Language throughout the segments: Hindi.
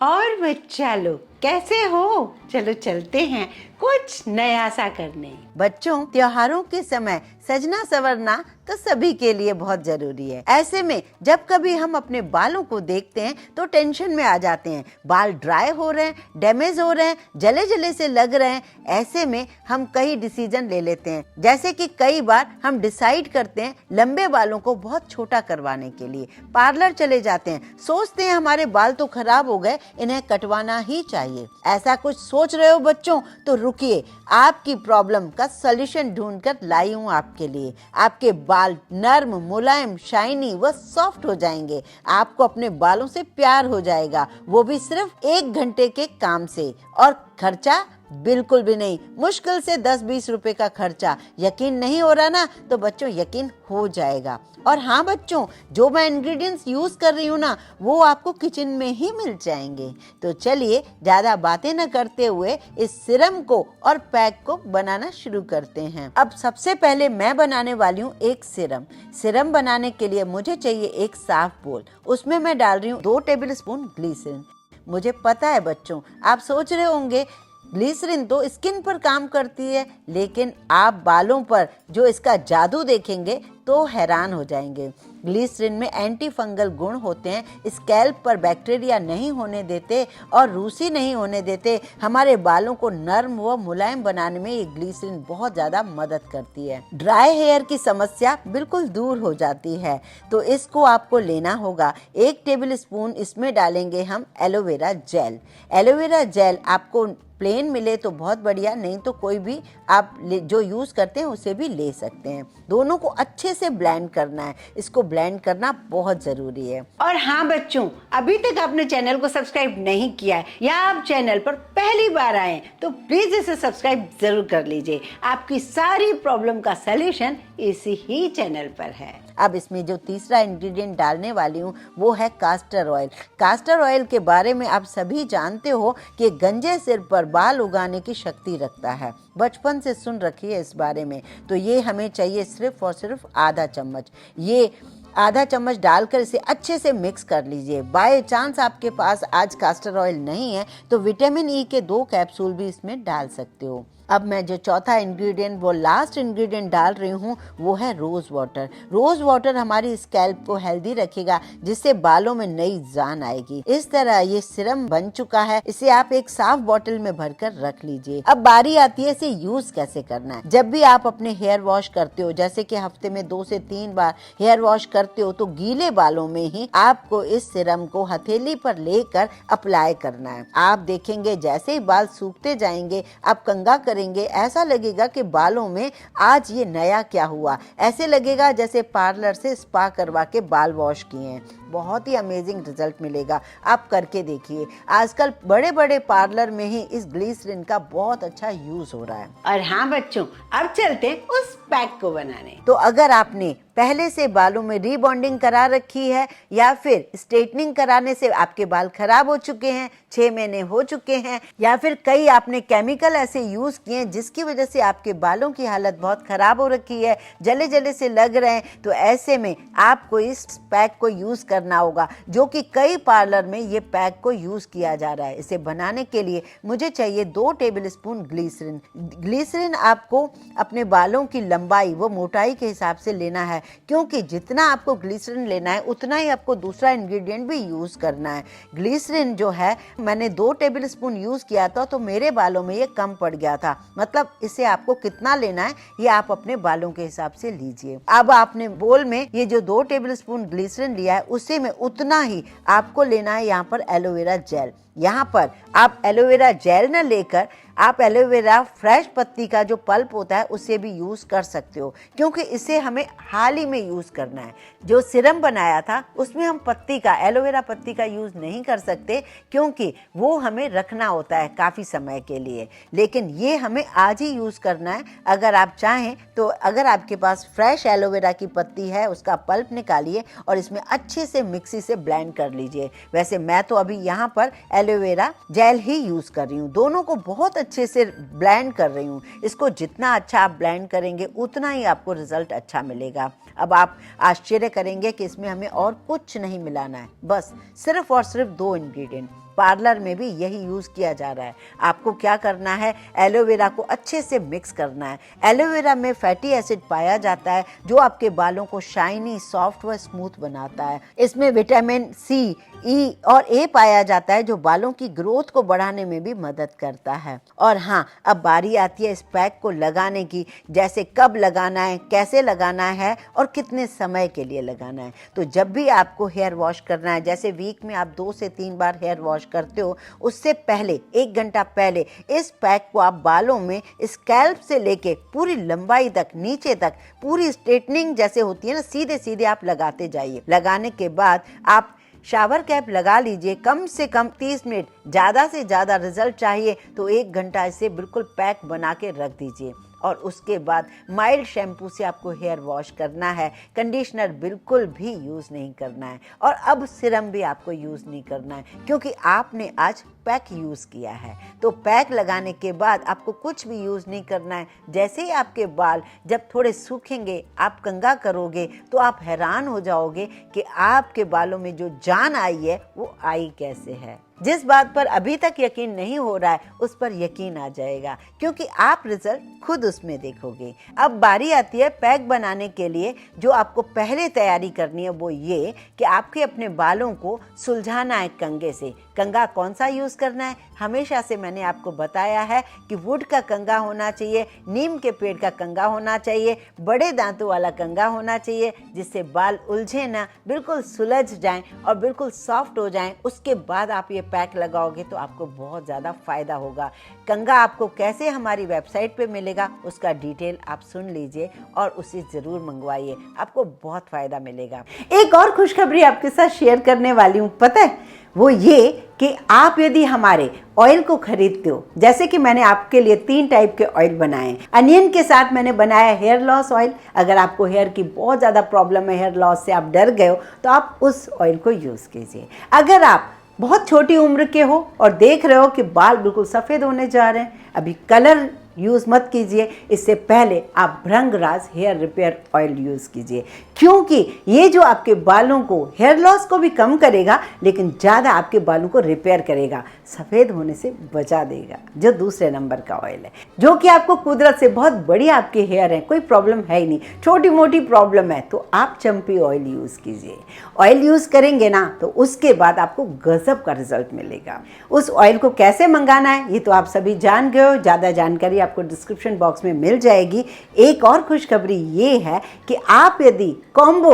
और बच्चा लोग कैसे हो? चलो चलते हैं कुछ नया सा करने। बच्चों, त्योहारों के समय सजना संवरना तो सभी के लिए बहुत जरूरी है। ऐसे में जब कभी हम अपने बालों को देखते हैं तो टेंशन में आ जाते हैं। बाल ड्राई हो रहे हैं, डैमेज हो रहे हैं, जले जले से लग रहे हैं। ऐसे में हम कई डिसीजन ले लेते हैं, जैसे कि कई बार हम डिसाइड करते हैं लंबे बालों को बहुत छोटा करवाने के लिए। पार्लर चले जाते हैं, सोचते हैं हमारे बाल तो खराब हो गए, इन्हें कटवाना ही चाहिए। ऐसा कुछ सोच रहे हो बच्चों तो रुकिए, आपकी प्रॉब्लम का सॉल्यूशन ढूंढकर लाई हूँ आपके लिए। आपके बाल नर्म, मुलायम, शाइनी व सॉफ्ट हो जाएंगे। आपको अपने बालों से प्यार हो जाएगा, वो भी सिर्फ 1 घंटे के काम से। और खर्चा बिल्कुल भी नहीं, मुश्किल से 10-20 रुपए का खर्चा। यकीन नहीं हो रहा ना, तो बच्चों यकीन हो जाएगा। और हाँ बच्चों, जो मैं इंग्रेडिएंट्स यूज कर रही हूँ ना, वो आपको किचन में ही मिल जाएंगे। तो चलिए ज्यादा बातें न करते हुए इस सिरम को और पैक को बनाना शुरू करते हैं। अब सबसे पहले मैं बनाने वाली हूँ एक सिरम। सिरम बनाने के लिए मुझे चाहिए एक साफ बोल। उसमें मैं डाल रही हूँ 2 टेबल स्पून ग्लिसरीन। मुझे पता है बच्चों, आप सोच रहे होंगे ग्लिसरीन तो स्किन पर काम करती है, लेकिन आप बालों पर जो इसका जादू देखेंगे तो हैरान हो जाएंगे। ग्लिसरीन में एंटी फंगल गुण होते हैं, स्कैल्प पर बैक्टीरिया नहीं होने देते और रूसी नहीं होने देते। हमारे बालों को नर्म व मुलायम बनाने में ये ग्लिसरीन बहुत ज़्यादा मदद करती है। ड्राई हेयर की समस्या बिल्कुल दूर हो जाती है। तो इसको आपको लेना होगा। 1 टेबल स्पून इसमें डालेंगे हम एलोवेरा जेल। एलोवेरा जेल आपको प्लेन मिले तो बहुत बढ़िया, नहीं तो कोई भी आप जो यूज करते हैं उसे भी ले सकते हैं। दोनों को अच्छे से ब्लेंड करना है। इसको ब्लेंड करना बहुत जरूरी है। और हाँ बच्चों, अभी तक आपने चैनल को सब्सक्राइब नहीं किया है या आप चैनल पर पहली बार आए तो प्लीज इसे सब्सक्राइब जरूर कर लीजिए। आपकी सारी प्रॉब्लम का सलूशन इसी ही चैनल पर है। अब इसमें जो तीसरा इंग्रेडिएंट डालने वाली हूँ वो है कास्टर ऑयल। कास्टर ऑयल के बारे में आप सभी जानते हो कि गंजे सिर पर बाल उगाने की शक्ति रखता है। बचपन से सुन रखी है इस बारे में। तो ये हमें चाहिए सिर्फ और सिर्फ आधा चम्मच। ये आधा चम्मच डालकर इसे अच्छे से मिक्स कर लीजिए। बाय चांस आपके पास आज कास्टर ऑयल नहीं है तो विटामिन ई के 2 कैप्सूल भी इसमें डाल सकते हो। अब मैं जो चौथा इंग्रेडिएंट, वो लास्ट इंग्रेडिएंट डाल रही हूँ, वो है रोज वाटर। रोज वाटर हमारी स्कैल्प को हेल्दी रखेगा, जिससे बालों में नई जान आएगी। इस तरह ये सिरम बन चुका है। इसे आप एक साफ बोतल में भरकर रख लीजिए। अब बारी आती है इसे यूज कैसे करना है। जब भी आप अपने हेयर वॉश करते हो, जैसे कि हफ्ते में 2 से 3 बार हेयर वॉश करते हो, तो गीले बालों में ही आपको इस सिरम को हथेली पर लेकर अप्लाई करना है। आप देखेंगे जैसे ही बाल सूखते जाएंगे, आप कंघा करेंगे, ऐसा लगेगा कि बालों में आज ये नया क्या हुआ। ऐसे लगेगा जैसे पार्लर से स्पा करवा के बाल वॉश किए हैं। बहुत ही अमेजिंग रिजल्ट मिलेगा, आप करके देखिए। आजकल बड़े बड़े पार्लर में ही इस ग्लिसरीन का बहुत अच्छा यूज हो रहा है। और हाँ बच्चों, अब चलते हैं उस पैक को बनाने। तो अगर आपने पहले से बालों में रीबॉन्डिंग करा रखी है या फिर स्ट्रेटनिंग कराने से आपके बाल खराब हो चुके हैं, 6 महीने हो चुके हैं, या फिर कई आपने केमिकल ऐसे यूज किए हैं जिसकी वजह से आपके बालों की हालत बहुत खराब हो रखी है, जले जले से लग रहे हैं, तो ऐसे में आपको इस पैक को यूज करना होगा, जो कि कई पार्लर में ये पैक को यूज किया जा रहा है। इसे बनाने के लिए मुझे चाहिए 2 टेबल स्पून ग्लिसरीन। ग्लिसरीन आपको अपने बालों की लंबाई व मोटाई के हिसाब से लेना है, क्योंकि जितना आपको ग्लिसरीन लेना है उतना ही आपको दूसरा इंग्रेडिएंट भी यूज करना है। ग्लिसरीन जो है मैंने 2 टेबल स्पून यूज किया था, तो मेरे बालों में ये कम पड़ गया था। मतलब इसे आपको कितना लेना है ये आप अपने बालों के हिसाब से लीजिए। अब आपने बोल में ये जो 2 टेबल स्पून ग्लिसरीन लिया है, उसी में उतना ही आपको लेना है यहाँ पर एलोवेरा जेल। यहाँ पर आप एलोवेरा जेल न लेकर आप एलोवेरा फ्रेश पत्ती का जो पल्प होता है उसे भी यूज कर सकते हो, क्योंकि इसे हमें हाल ही में यूज करना है। जो सिरम बनाया था उसमें हम पत्ती का, एलोवेरा पत्ती का यूज नहीं कर सकते, क्योंकि वो हमें रखना होता है काफी समय के लिए। लेकिन ये हमें आज ही यूज करना है। अगर आप चाहें तो अगर आपके पास फ्रेश एलोवेरा की पत्ती है, उसका पल्प निकालिए और इसमें अच्छे से मिक्सी से ब्लेंड कर लीजिए। वैसे मैं तो अभी यहाँ पर एलोवेरा जेल ही यूज कर रही हूँ। दोनों को बहुत अच्छे से ब्लेंड कर रही हूँ। इसको जितना अच्छा आप ब्लेंड करेंगे उतना ही आपको रिजल्ट अच्छा मिलेगा। अब आप आश्चर्य करेंगे कि इसमें हमें और कुछ नहीं मिलाना है, बस सिर्फ और सिर्फ 2 इंग्रेडिएंट। पार्लर में भी यही यूज़ किया जा रहा है। आपको क्या करना है, एलोवेरा को अच्छे से मिक्स करना है। एलोवेरा में फैटी एसिड पाया जाता है जो आपके बालों को शाइनी, सॉफ्ट व स्मूथ बनाता है। इसमें विटामिन सी, ई और ए पाया जाता है जो बालों की ग्रोथ को बढ़ाने में भी मदद करता है। और हाँ, अब बारी आती है इस पैक को लगाने की, जैसे कब लगाना है, कैसे लगाना है और कितने समय के लिए लगाना है। तो जब भी आपको हेयर वॉश करना है, जैसे वीक में आप 2 से 3 बार हेयर वॉश करते हो, उससे पहले 1 घंटा पहले इस पैक को आप बालों में स्कैल्प से लेके पूरी लंबाई तक, नीचे तक पूरी स्ट्रेटनिंग जैसे होती है ना, सीधे सीधे आप लगाते जाइए। लगाने के बाद आप शावर कैप लगा लीजिए, कम से कम 30 मिनट, ज़्यादा से ज़्यादा रिजल्ट चाहिए तो 1 घंटा इसे बिल्कुल पैक बना के रख दीजिए। और उसके बाद माइल्ड शैम्पू से आपको हेयर वॉश करना है। कंडीशनर बिल्कुल भी यूज़ नहीं करना है और अब सीरम भी आपको यूज़ नहीं करना है क्योंकि आपने आज पैक यूज़ किया है। तो पैक लगाने के बाद आपको कुछ भी यूज़ नहीं करना है। जैसे ही आपके बाल जब थोड़े सूखेंगे, आप कंघा करोगे तो आप हैरान हो जाओगे कि आपके बालों में जो जान आई है वो आई कैसे है। जिस बात पर अभी तक यकीन नहीं हो रहा है उस पर यकीन आ जाएगा क्योंकि आप रिजल्ट खुद उसमें देखोगे। अब बारी आती है पैक बनाने के लिए। जो आपको पहले तैयारी करनी है वो ये कि आपके अपने बालों को सुलझाना है कंघे से। कंघा कौन सा यूज़ करना है, हमेशा से मैंने आपको बताया है कि वुड का कंघा होना चाहिए, नीम के पेड़ का कंघा होना चाहिए, बड़े दांतों वाला कंघा होना चाहिए जिससे बाल उलझे ना, बिल्कुल सुलझ जाएं और बिल्कुल सॉफ्ट हो जाएं। उसके बाद आप ये पैक लगाओगे तो आपको बहुत ज़्यादा फ़ायदा होगा। कंघा आपको कैसे हमारी वेबसाइट पे मिलेगा उसका डिटेल आप सुन लीजिए और उसे ज़रूर मंगवाइए, आपको बहुत फ़ायदा मिलेगा। एक और खुशखबरी आपके साथ शेयर करने वाली हूँ, पता है वो ये कि आप यदि हमारे ऑयल को खरीदते हो, जैसे कि मैंने आपके लिए 3 टाइप के ऑयल बनाए हैं। अनियन के साथ मैंने बनाया हेयर लॉस ऑयल। अगर आपको हेयर की बहुत ज़्यादा प्रॉब्लम है, हेयर लॉस से आप डर गए हो, तो आप उस ऑयल को यूज़ कीजिए। अगर आप बहुत छोटी उम्र के हो और देख रहे हो कि बाल बिल्कुल सफ़ेद होने जा रहे हैं, अभी कलर यूज़ मत कीजिए। इससे पहले आप भृंगराज हेयर रिपेयर ऑयल यूज़ कीजिए क्योंकि ये जो आपके बालों को हेयर लॉस को भी कम करेगा लेकिन ज़्यादा आपके बालों को रिपेयर करेगा, सफ़ेद होने से बचा देगा। जो दूसरे नंबर का ऑयल है, जो कि आपको कुदरत से बहुत बड़ी आपके हेयर है, कोई प्रॉब्लम है ही नहीं, छोटी मोटी प्रॉब्लम है तो आप चंपी ऑयल यूज़ कीजिए। ऑयल यूज़ करेंगे ना तो उसके बाद आपको गजब का रिजल्ट मिलेगा। उस ऑयल को कैसे मंगाना है ये तो आप सभी जान गए हो, ज़्यादा जानकारी आपको डिस्क्रिप्शन बॉक्स में मिल जाएगी। एक और खुशखबरी ये है कि आप यदि कॉम्बो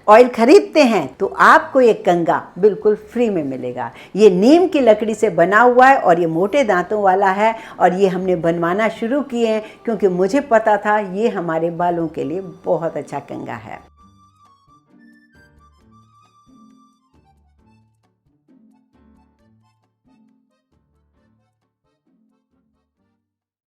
ऑयल खरीदते हैं तो आपको ये कंघा बिल्कुल फ्री में मिलेगा। ये नीम की लकड़ी से बना हुआ है और ये मोटे दांतों वाला है और ये हमने बनवाना शुरू किए हैं क्योंकि मुझे पता था ये हमारे बालों के लिए बहुत अच्छा कंघा है।